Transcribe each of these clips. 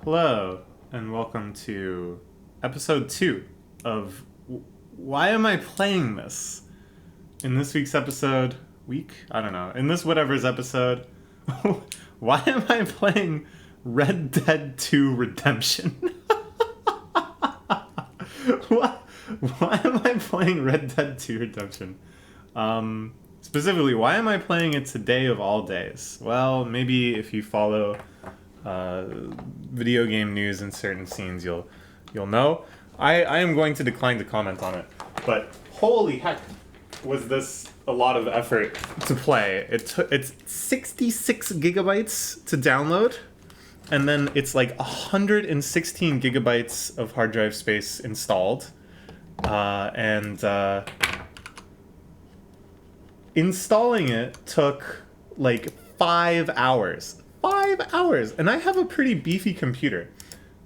Hello, and welcome to episode 2 of Why Am I Playing This? In this week's episode, I don't know, in this whatever's episode, why am I playing Red Dead 2 Redemption? Why am I playing Red Dead 2 Redemption? Specifically, why am I playing it today of all days? Well, maybe if you follow video game news in certain scenes, you'll know. I am going to decline to comment on it, but holy heck, was this a lot of effort to play. It's 66 gigabytes to download, and then it's like 116 gigabytes of hard drive space installed, and installing it took like 5 hours. 5 hours! And I have a pretty beefy computer.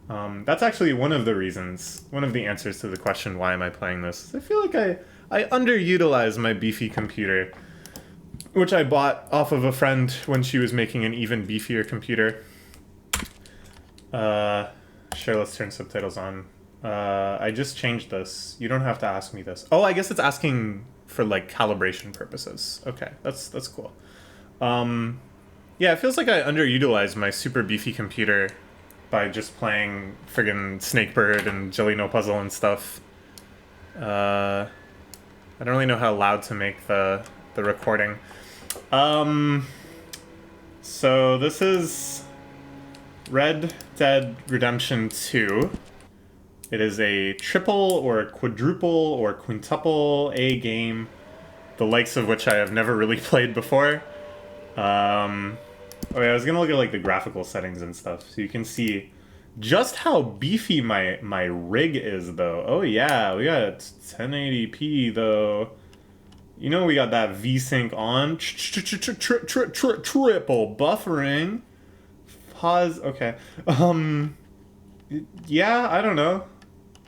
That's actually one of the answers to the question, why am I playing this? I feel like I underutilize my beefy computer, which I bought off of a friend when she was making an even beefier computer. Sure, let's turn subtitles on. I just changed this. You don't have to ask me this. Oh, I guess it's asking for like calibration purposes. Okay, that's cool. Yeah, it feels like I underutilized my super beefy computer by just playing friggin' Snakebird and Jelly No Puzzle and stuff. I don't really know how loud to make the recording. So this is Red Dead Redemption 2. It is a triple or quadruple or quintuple A game, the likes of which I have never really played before. Okay, I was gonna look at like the graphical settings and stuff, so you can see just how beefy my rig is, though. Oh yeah, we got 1080p though. You know we got that VSync on. Triple buffering. Pause. Okay. Yeah, I don't know.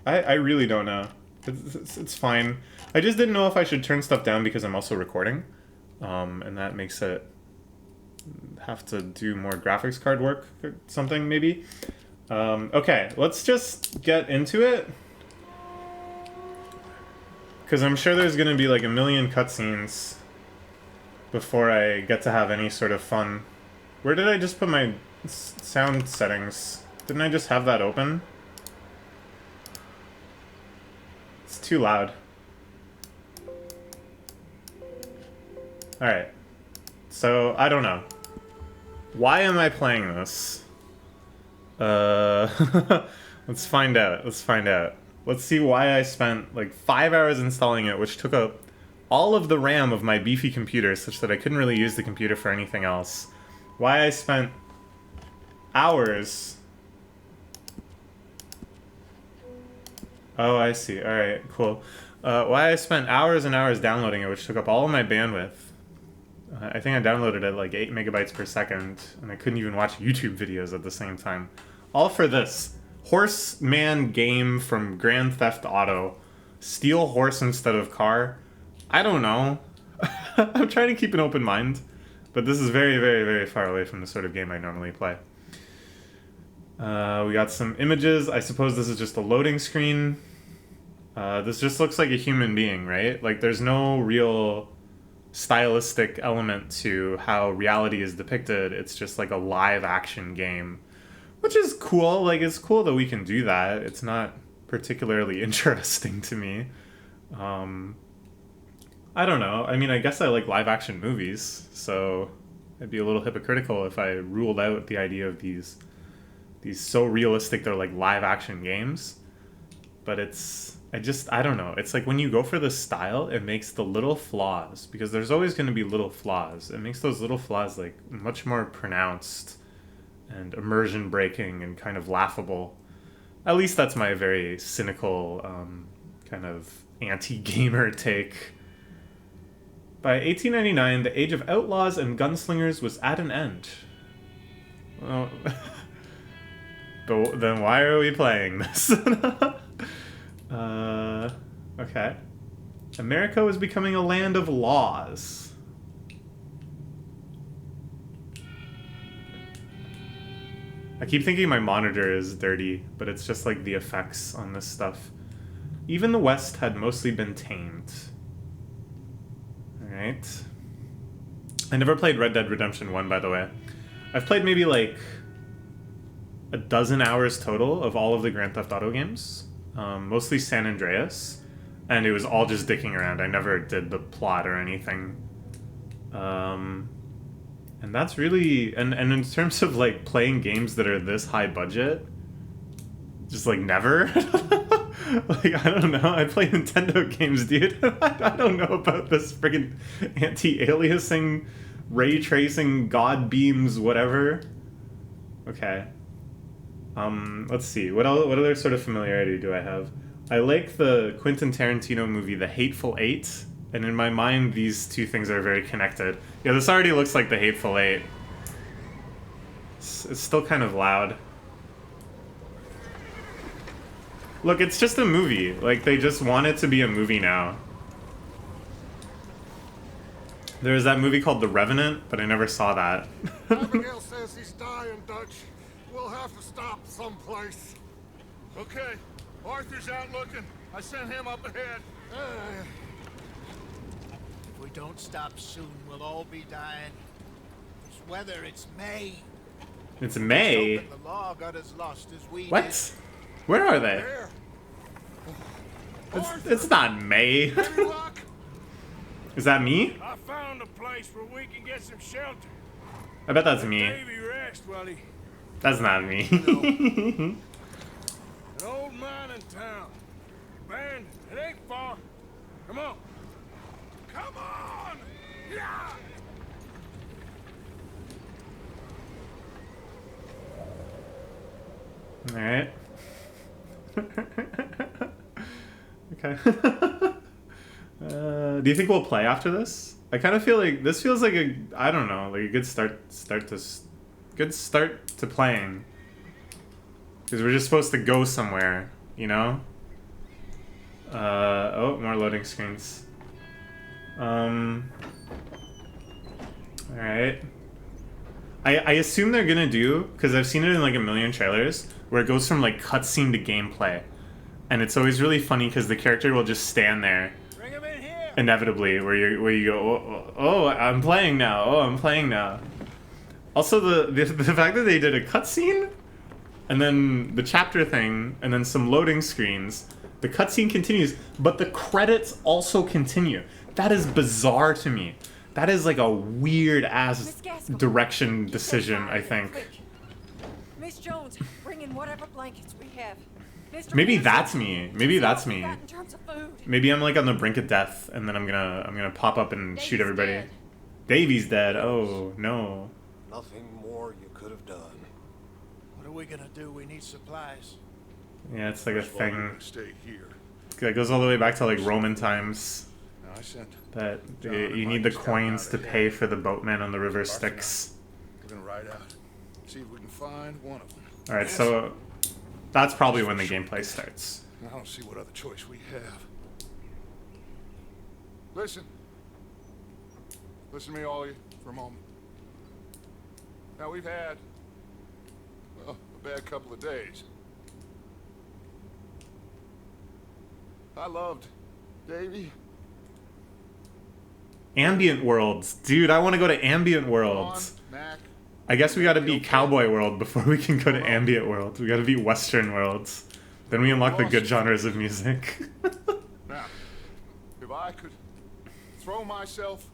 I really don't know. It's fine. I just didn't know if I should turn stuff down because I'm also recording, and that makes it have to do more graphics card work or something, maybe. Okay, let's just get into it, because I'm sure there's gonna be like a million cutscenes before I get to have any sort of fun. Where did I just put my sound settings? Didn't I just have that open? It's too loud. Alright. So, I don't know. Why am I playing this? Let's find out. Let's see why I spent like 5 hours installing it, which took up all of the RAM of my beefy computer such that I couldn't really use the computer for anything else. Why I spent hours... Oh, I see. Alright, cool. Why I spent hours and hours downloading it, which took up all of my bandwidth. I think I downloaded it like 8 megabytes per second, and I couldn't even watch YouTube videos at the same time. All for this horseman game from Grand Theft Auto. Steal horse instead of car. I don't know. I'm trying to keep an open mind, but this is very, very, very far away from the sort of game I normally play. We got some images. I suppose this is just a loading screen. This just looks like a human being, right? Like, there's no real stylistic element to how reality is depicted. It's just like a live action game, which is cool. Like, it's cool that we can do that. It's not particularly interesting to me. I don't know. I mean, I guess I like live action movies, so I'd be a little hypocritical if I ruled out the idea of these so realistic they're like live action games. But I don't know. It's like when you go for the style, it makes the little flaws, because there's always going to be little flaws. It makes those little flaws like much more pronounced and immersion breaking and kind of laughable. At least that's my very cynical, kind of anti-gamer take. By 1899, the age of outlaws and gunslingers was at an end. Well, but then why are we playing this? Okay. America was becoming a land of laws. I keep thinking my monitor is dirty, but it's just like the effects on this stuff. Even the West had mostly been tamed. Alright. I never played Red Dead Redemption 1, by the way. I've played maybe like a dozen hours total of all of the Grand Theft Auto games. Mostly San Andreas. And it was all just dicking around. I never did the plot or anything. And that's really... And in terms of, like, playing games that are this high budget, just, like, never. Like, I don't know. I play Nintendo games, dude. I don't know about this friggin' anti-aliasing, ray tracing, god beams, whatever. Okay. Let's see. What other sort of familiarity do I have? I like the Quentin Tarantino movie, The Hateful Eight. And in my mind, these two things are very connected. Yeah, this already looks like The Hateful Eight. It's still kind of loud. Look, it's just a movie. Like, they just want it to be a movie now. There was that movie called The Revenant, but I never saw that. Abigail says he's dying, Dutch. We'll have to stop someplace. Okay, Arthur's out looking. I sent him up ahead. If we don't stop soon, we'll all be dying. It's weather, it's May. It's May? The law got as lost as we What? did. Where are they? There. It's not May. Any luck? Is that me? I found a place where we can get some shelter. I bet that's me. Davy rest while he... That's not me. An old mining town. Abandoned. It ain't far. Come on. Come on! Yeah! Alright. Okay. Do you think we'll play after this? I kind of feel like this feels like a, I don't know, like a good start to playing. Because we're just supposed to go somewhere, you know? Oh, more loading screens. Alright. I assume they're gonna do, because I've seen it in like a million trailers, where it goes from like cutscene to gameplay. And it's always really funny because the character will just stand there Bring him in here! inevitably, where you go, oh, I'm playing now, oh, I'm playing now. Also, the fact that they did a cutscene, and then the chapter thing, and then some loading screens, the cutscene continues, but the credits also continue. That is bizarre to me. That is like a weird-ass direction decision, I think. Miss Jones, bring in whatever blankets we have. Mr. Maybe Hanson, that's me. Maybe that's me. in terms of food. Maybe I'm like on the brink of death, and then I'm gonna pop up and shoot Davy's everybody. dead. Davy's dead. Oh no. Nothing more you could have done. What are we gonna do? We need supplies. Yeah, it's like a First of all, you're thing gonna stay here. that goes all the way back to like Roman times. Now, I sent... That John and you Mike need the scouting coins out to ahead. pay for the boatman on the river Arthur and I, Styx. We're gonna ride out. See if we can find one of them. All right, so that's probably when the gameplay starts. I don't see what other choice we have. Listen. Listen to me, all of you, for a moment. Now, we've had, well, a bad couple of days. I loved Davy. Ambient worlds, dude. I want to go to ambient Ron, worlds. Mac. I guess we got to beat Cowboy World before we can go to ambient worlds. We got to beat Western worlds. Then we unlock the good genres of music. Now, if I could throw myself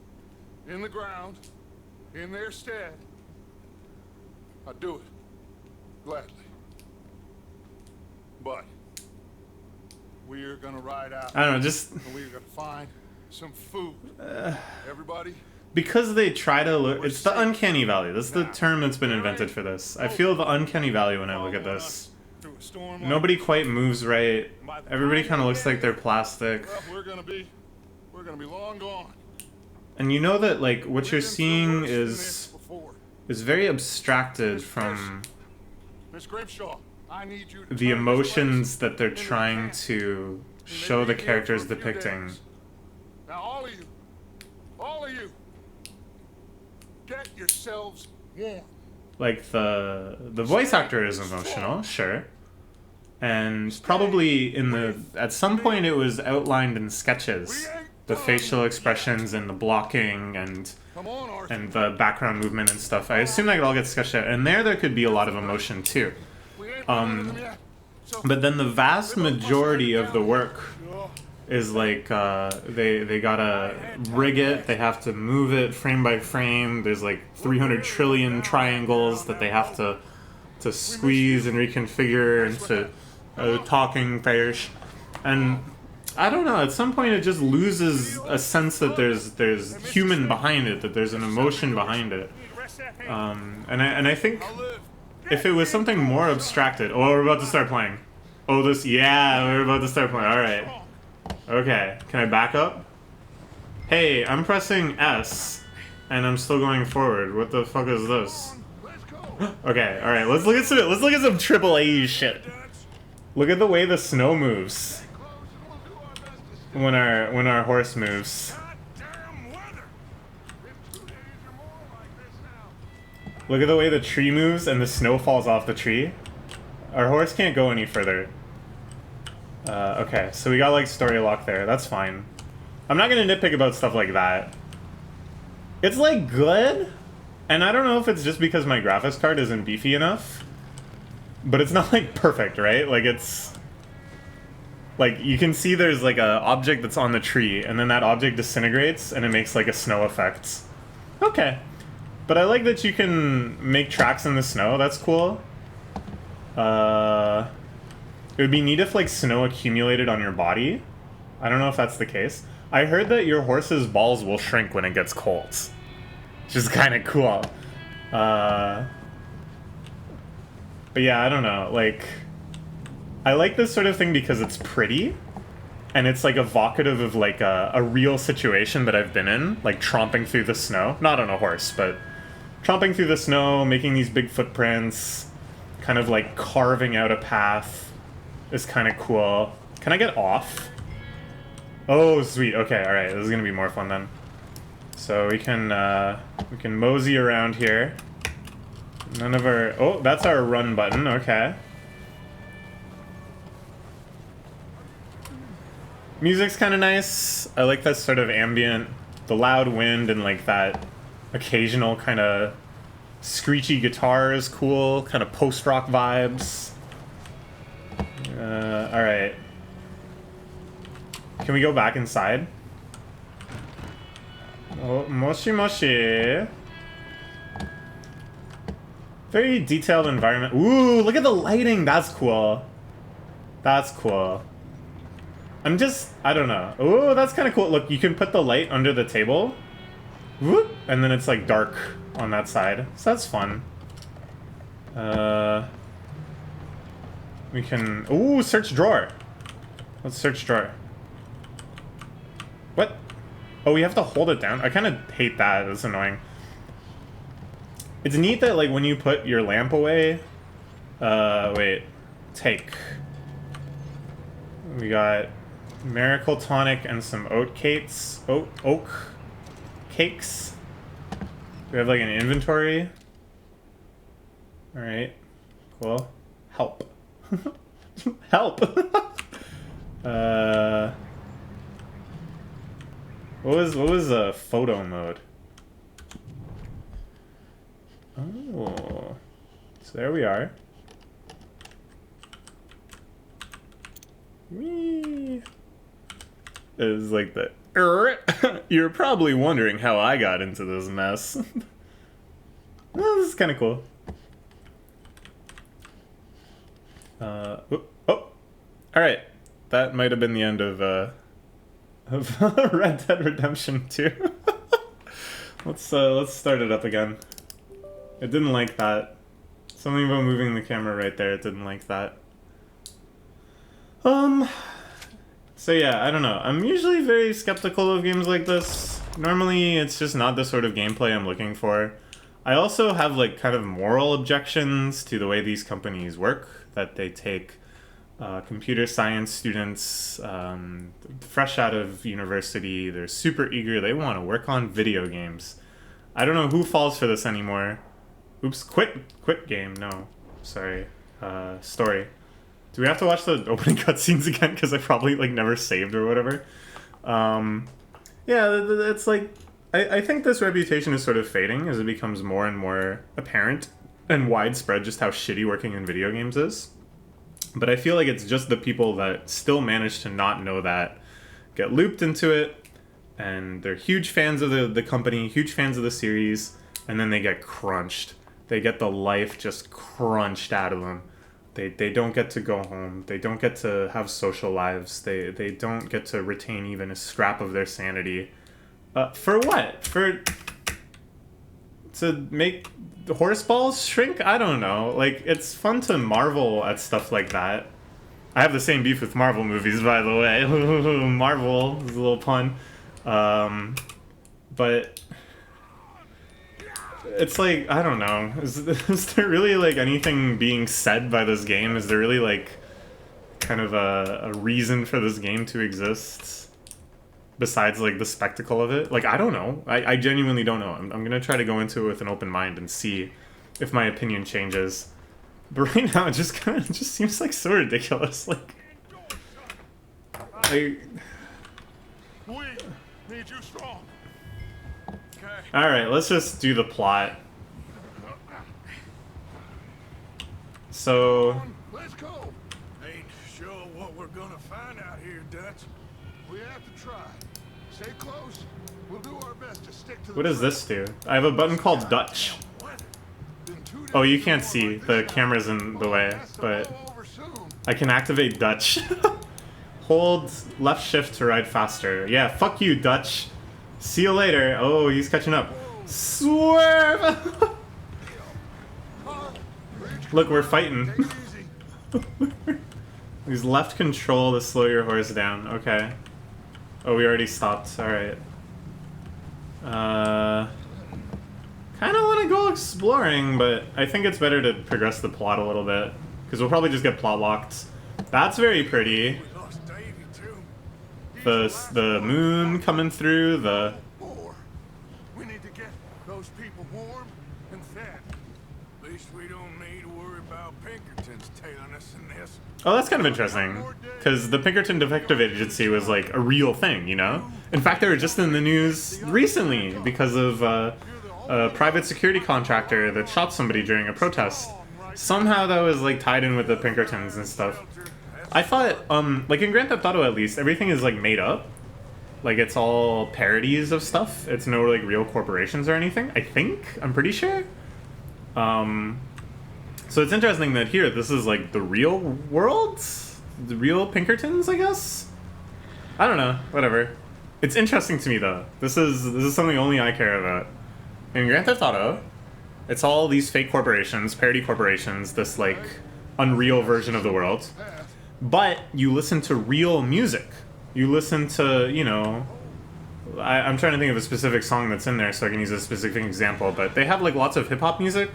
in the ground in their stead, I'd do it. Gladly. But we're gonna ride out. I don't know, just And we're gonna find some food. Everybody, because they try to look. It's the uncanny valley. That's the term that's been invented for this. I feel the uncanny valley when I look at this. through a storm like Nobody quite moves right. Everybody kind of looks like they're plastic. well, we're gonna be long gone. And you know that like what We've you're been through seeing worse than this is before. very abstracted from Miss Grimshaw, I need you to the turn this emotions place that they're into a trying camp. to You may show the be here characters for a few depicting. days. Now, all of you, get yourselves warm. Like the voice actor is emotional, sure. And probably at some point it was outlined in sketches. The facial expressions and the blocking and Come on, Arthur. the background movement and stuff. I assume that could all get sketched out. And there could be a lot of emotion too. We ain't running them yet. So But then the vast majority of the work is like they gotta rig it, they have to move it frame by frame. There's like 300 trillion triangles that they have to squeeze and reconfigure into a talking fish. And I don't know, at some point it just loses a sense that there's human behind it, that there's an emotion behind it. And I think I'll live. if it was something more abstracted... Oh, we're about to start playing. Oh, this... Yeah, we're about to start playing. Alright. Okay. Can I back up? Hey, I'm pressing S, and I'm still going forward. What the fuck is this? Let's go. Okay, alright. Let's look at some triple A shit. Look at the way the snow moves Close and we'll do our best to stay. when our horse moves. Goddamn weather. It's 2 days or more like this now. Look at the way the tree moves and the snow falls off the tree. Our horse can't go any further. Okay, so we got like story lock there. That's fine. I'm not gonna nitpick about stuff like that. It's like good, and I don't know if it's just because my graphics card isn't beefy enough, but it's not like perfect, right? Like it's like you can see there's like a object that's on the tree, and then that object disintegrates, and it makes like a snow effect. Okay. But I like that you can make tracks in the snow. That's cool. It would be neat if like snow accumulated on your body. I don't know if that's the case. I heard that your horse's balls will shrink when it gets cold, which is kind of cool. But yeah, I don't know. Like, I like this sort of thing because it's pretty, and it's like evocative of like a real situation that I've been in, like tromping through the snow. Not on a horse, but tromping through the snow, making these big footprints, kind of like carving out a path is kind of cool. Can I get off? Oh, sweet. Okay, all right. This is gonna be more fun then. So we can mosey around here. None of our... Oh, that's our run button. Okay. Music's kind of nice. I like that sort of ambient, the loud wind and like that occasional kind of screechy guitar is cool. Kind of post-rock vibes. All right. Can we go back inside? Oh, moshi moshi. Very detailed environment. Ooh, look at the lighting. That's cool. That's cool. I don't know. Ooh, that's kind of cool. Look, you can put the light under the table. Whoop, and then it's like dark on that side. So that's fun. We can... Ooh, search drawer. Let's search drawer. What? Oh, we have to hold it down? I kind of hate that. That's annoying. It's neat that, like, when you put your lamp away... wait. Take. We got Miracle Tonic and some oat cakes. Oak cakes. We have, like, an inventory. Alright. Cool. Help. Help! What was photo mode? Oh. So there we are. Whee! It is like the... You're probably wondering how I got into this mess. Well, this is kind of cool. Oh! Alright. That might have been the end of Red Dead Redemption 2. Let's start it up again. It didn't like that. Something about moving the camera right there, it didn't like that. So yeah, I don't know. I'm usually very skeptical of games like this. Normally, it's just not the sort of gameplay I'm looking for. I also have like kind of moral objections to the way these companies work, that they take computer science students fresh out of university. They're super eager. They want to work on video games. I don't know who falls for this anymore. Oops, quit game. No, sorry. Story. Do we have to watch the opening cutscenes again? Because I probably like never saved or whatever. Yeah, it's like I think this reputation is sort of fading as it becomes more and more apparent and widespread just how shitty working in video games is. But I feel like it's just the people that still manage to not know that get looped into it, and they're huge fans of the company, huge fans of the series, and then they get crunched. They get the life just crunched out of them. They don't get to go home. They don't get to have social lives. They don't get to retain even a scrap of their sanity. For what? To make the horse balls shrink? I don't know. Like, it's fun to marvel at stuff like that. I have the same beef with Marvel movies, by the way. Marvel is a little pun. But it's like, I don't know. Is there really like anything being said by this game? Is there really like kind of a reason for this game to exist besides like the spectacle of it? Like, I don't know. I genuinely don't know. I'm gonna try to go into it with an open mind and see if my opinion changes. But right now, it just seems like so ridiculous. Like, We need you strong. Okay. all right, let's just do the plot. So, Let's go. Ain't sure what we're gonna find out here, Dutch. We have to try. Stay close. We'll do our best to stick to the what does this do? I have a button called Dutch. Oh, you can't see. The camera's in the way, but I can activate Dutch. Hold left shift to ride faster. Yeah, fuck you, Dutch. See you later. Oh, he's catching up. Swerve! Look, we're fighting. Use left control to slow your horse down. Okay. Oh, we already stopped. Alright. Kind of want to go exploring, but I think it's better to progress the plot a little bit. Because we'll probably just get plot locked. That's very pretty. We lost Davy too. The moon coming through, the... More. We need to get those people warm and fed. At least we don't need to worry about Pinkertons tailing us in this. Oh, that's kind of interesting. Because the Pinkerton Detective Agency was like a real thing, you know? In fact, they were just in the news recently because of a private security contractor that shot somebody during a protest. Somehow that was like tied in with the Pinkertons and stuff. I thought, like in Grand Theft Auto at least, everything is like made up. Like it's all parodies of stuff. It's no like real corporations or anything. I think. I'm pretty sure. So it's interesting that here, this is like the real world? The real Pinkertons, I guess? I don't know. Whatever. It's interesting to me though. This is something only I care about. In Grand Theft Auto, it's all these fake corporations, parody corporations, this like unreal version of the world. But you listen to real music. You listen to, you know, I'm trying to think of a specific song that's in there so I can use a specific example, but they have like lots of hip-hop music.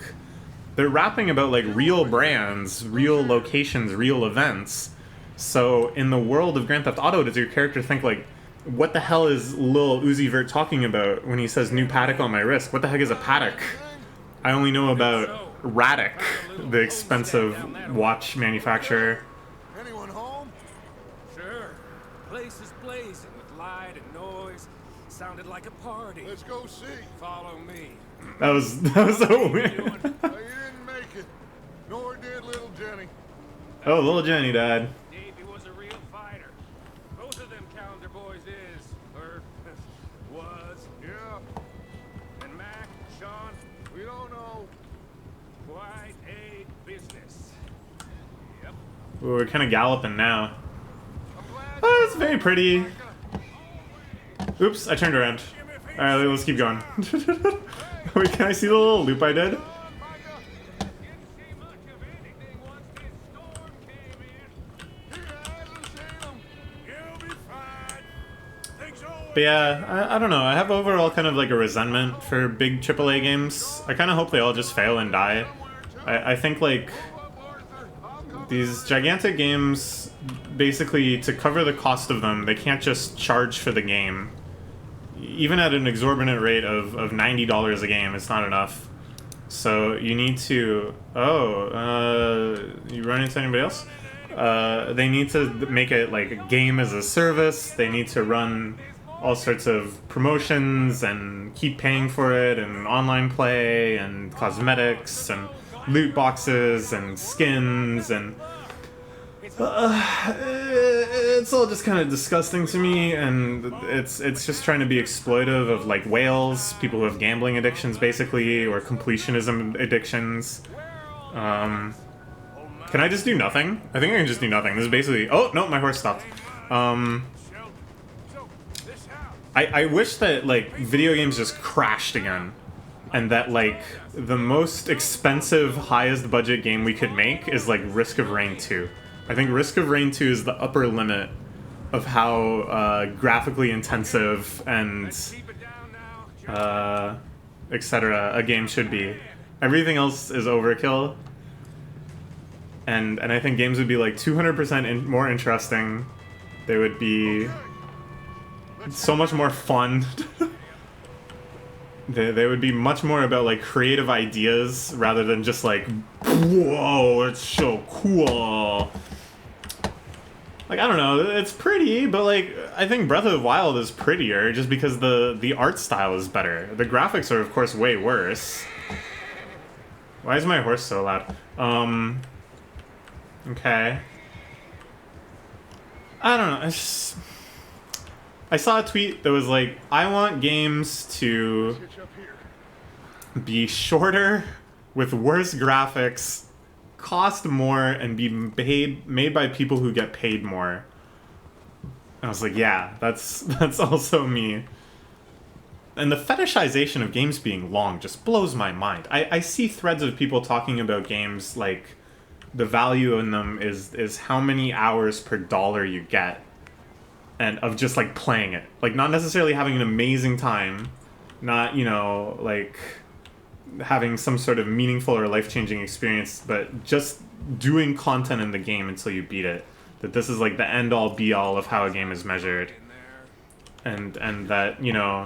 They're rapping about like real brands, real locations, real events. So in the world of Grand Theft Auto, does your character think like, what the hell is Lil Uzi Vert talking about when he says new Patek on my wrist? What the heck is a Patek? I only know about Radek, the expensive watch manufacturer. Anyone home? Sure. Place is blazing with light and noise. Sounded like a party. Let's go see. Follow me. That was so weird. You didn't make it. Nor did little Jenny. Oh, little Jenny died. Davey was a real fighter. Both of them calendar boys is, or was. Yeah, And Mac, Sean, we don't know. quite a business. Yep. Ooh, we're kind of galloping now. I'm glad. Oh, it's very pretty. Oops, I turned around. Alright, let's keep going. Wait, can I see the little loop I did? Didn't see much of anything once this storm came in. You'll be fine. Things always But yeah, I don't know. I have overall kind of like a resentment for big AAA games. I kind of hope they all just fail and die. I think like these gigantic games, basically to cover the cost of them, they can't just charge for the game. Even at an exorbitant rate of $90 a game, it's not enough. So you need to. You run into anybody else? They need to make it like a game as a service. They need to run all sorts of promotions and keep paying for it, and online play and cosmetics and loot boxes and skins, and it's all just kind of disgusting to me, and it's just trying to be exploitive of like whales, people who have gambling addictions basically, or completionism addictions. Can I just do nothing? I think I can just do nothing. This is basically... Oh, no, my horse stopped. I wish that, like, video games just crashed again. And that, like, the most expensive, highest budget game we could make is, like, Risk of Rain 2. I think Risk of Rain 2 is the upper limit of how graphically intensive and etc. a game should be. Everything else is overkill. And I think games would be like 200% more interesting. They would be so much more fun. They would be much more about like creative ideas rather than just like, whoa, it's so cool. Like, I don't know, it's pretty, but like, I think Breath of the Wild is prettier just because the art style is better. The graphics are of course way worse. Why is my horse so loud? Okay. I don't know. I saw a tweet that was like, I want games to be shorter, with worse graphics, cost more, and be made by people who get paid more. And I was like, yeah, that's also me. And the fetishization of games being long just blows my mind. I see threads of people talking about games like the value in them is how many hours per dollar you get, and of just like playing it, like not necessarily having an amazing time, not, you know, like having some sort of meaningful or life-changing experience, but just doing content in the game until you beat it. That this is like the end-all be-all of how a game is measured, and that, you know,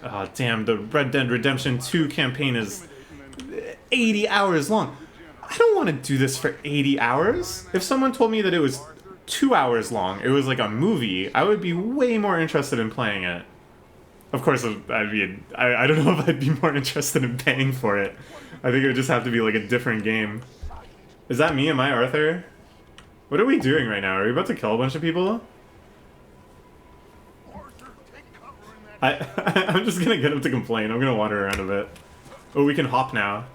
oh damn, the Red Dead Redemption 2 campaign is 80 hours long. I don't want to do this for 80 hours. If someone told me that it was 2 hours long, it was like a movie, I would be way more interested in playing it. Of course, I don't know if I'd be more interested in paying for it. I think it would just have to be like a different game. Is that me? Am I Arthur? What are we doing right now? Are we about to kill a bunch of people? I'm just gonna get him to complain. I'm gonna wander around a bit. Oh, we can hop now.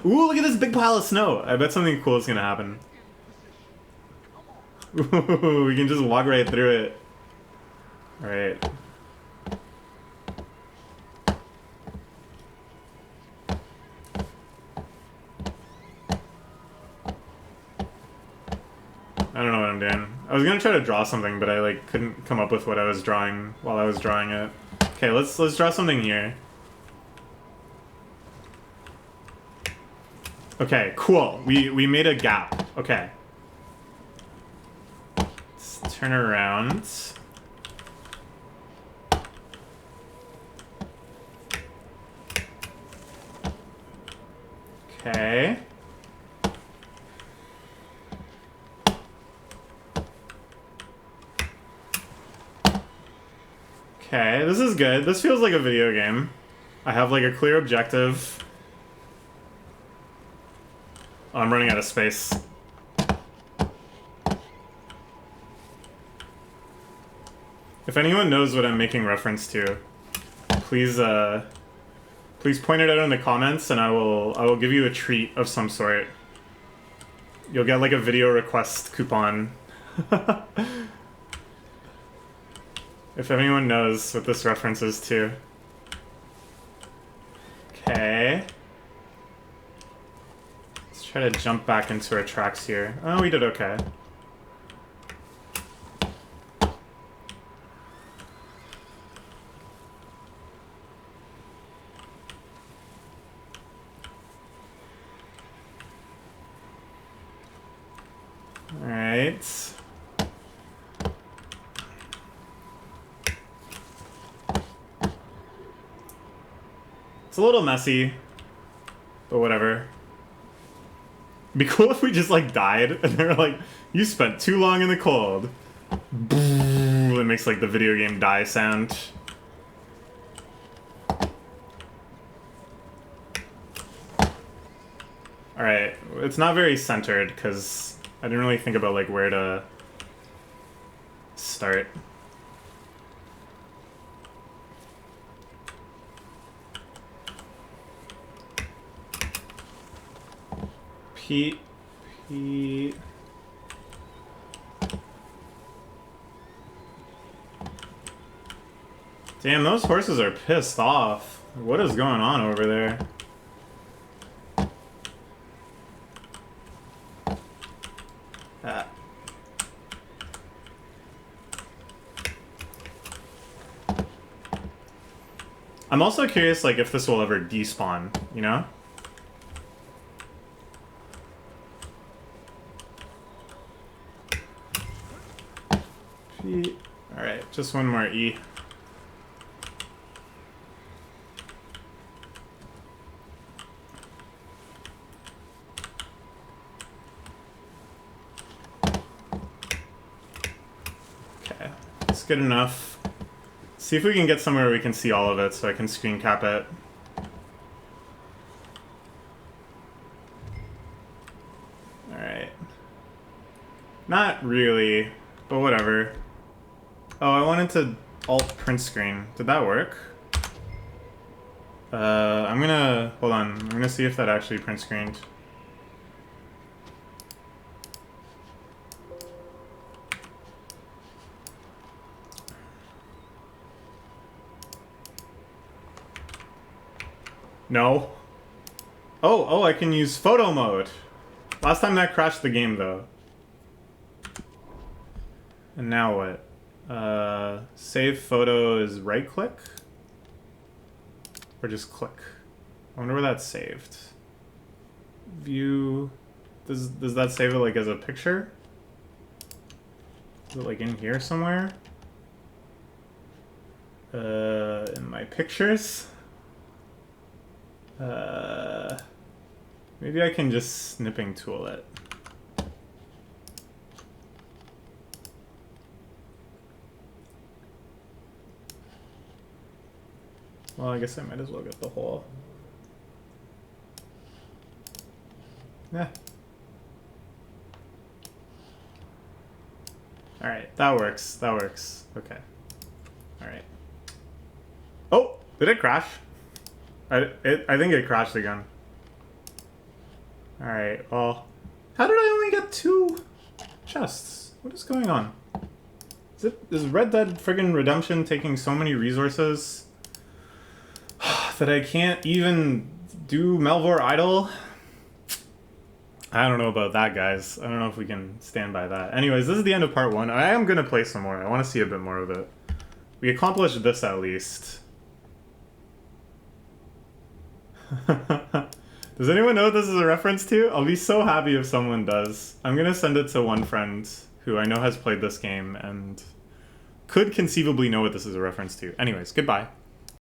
Ooh, look at this big pile of snow. I bet something cool is gonna happen. Ooh, we can just walk right through it. Alright. I don't know what I'm doing. I was gonna try to draw something, but I like couldn't come up with what I was drawing while I was drawing it. Okay, let's draw something here. Okay, cool. We made a gap. Okay. Let's turn around. Okay. Okay, this is good. This feels like a video game. I have like a clear objective. Oh, I'm running out of space. If anyone knows what I'm making reference to, please please point it out in the comments, and I will give you a treat of some sort. You'll get like a video request coupon. If anyone knows what this reference is to. Okay. Let's try to jump back into our tracks here. Oh, we did okay. Alright. It's a little messy, but whatever. It'd be cool if we just like died and they're like, you spent too long in the cold. It makes like the video game die sound. Alright, it's not very centered because I didn't really think about like where to start. Pete. Damn, those horses are pissed off. What is going on over there? I'm also curious, like, if this will ever despawn, you know? Alright, just one more E. Okay, that's good enough. See if we can get somewhere where we can see all of it so I can screen cap it. Alright. Not really, but whatever. Oh, I wanted to alt print screen. Did that work? I'm gonna... Hold on. I'm gonna see if that actually print screened. No. Oh, I can use photo mode. Last time that crashed the game, though. And now what? Save photo is right-click? Or just click? I wonder where that's saved. View... Does that save it, like, as a picture? Is it, like, in here somewhere? In my pictures? Maybe I can just snipping tool it. Well, I guess I might as well get the whole. Yeah. Alright, that works. That works. Okay. Alright. Oh! Did it crash? I think it crashed again. Alright, well... How did I only get 2 chests? What is going on? Is Red Dead friggin' Redemption taking so many resources that I can't even do Melvor Idol? I don't know about that, guys. I don't know if we can stand by that. Anyways, this is the end of part 1. I am gonna play some more. I want to see a bit more of it. We accomplished this at least. Does anyone know what this is a reference to? I'll be so happy if someone does. I'm gonna send it to one friend who I know has played this game and could conceivably know what this is a reference to. Anyways, goodbye.